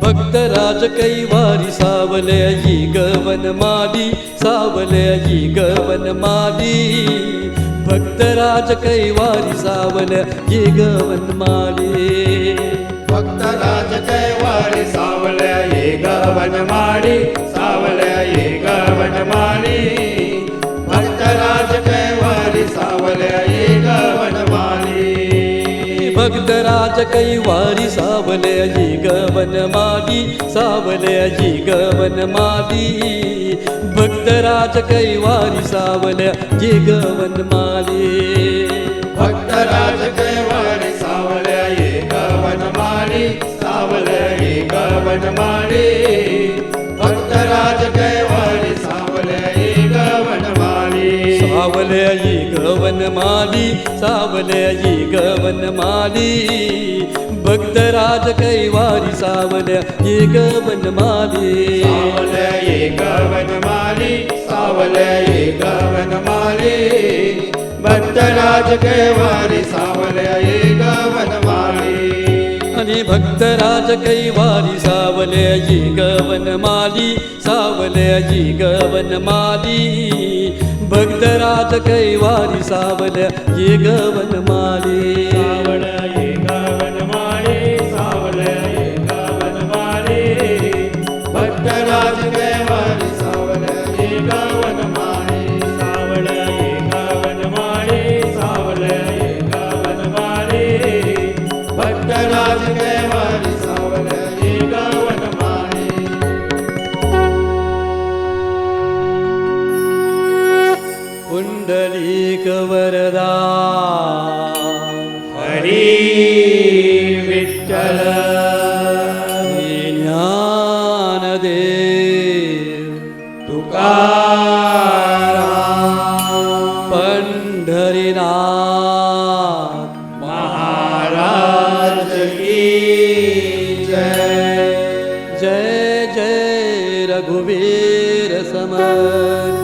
भक्तराज कैवारी सावलयाची गवनमाली, सावलयाची गवनमाली. भक्तराज कैवारी सावलयाची गवनमाली. भक्तराज कैवारी सावलयाची गवनमाली, सावलयाची गवनमाली. भक्तराज कैवारी सावलयाची गवनमाली. भक्तराज कैवारी सावलयाची गवनमाली, सावलयाची गवनमाली. भक्तराज कैवारी सावलयाची गवनमाली. भक्तराज कैवारी सावलयाची गवनमाली, सावलयाची गवनमाली. भक्तराज कैवारी सावलयाची गवनमाली. सावलयाची गवनमाली, सावलयाची गवनमाली. भक्तराज कैवारी सावलयाची गवनमाली. सावलयाची गवनमाली, सावलयाची गवनमाली. भक्तराज कैवारी सावलयाची गवनमाली. आणि भक्तराज कैवारी सावलयाची गवनमाली, सावलयाची गवनमाली. भक्तराज कैवारी सावलयाची गवनमाली. सावलयाची गवनमाली, सावलयाची गवनमाली. भक्तराज कैवारी सावलयाची गवनमाली. सावलयाची गवनमाली, सावलयाची गवनमाली. भक्तराज कैवारी सावलयाची गवनमाली. पुंडलिक वरदा हरी विठ्ठल. ज्ञानदेव तुकाराम पंढरीनाथ महाराज की जय. जय जय रघुवीर समर्थ.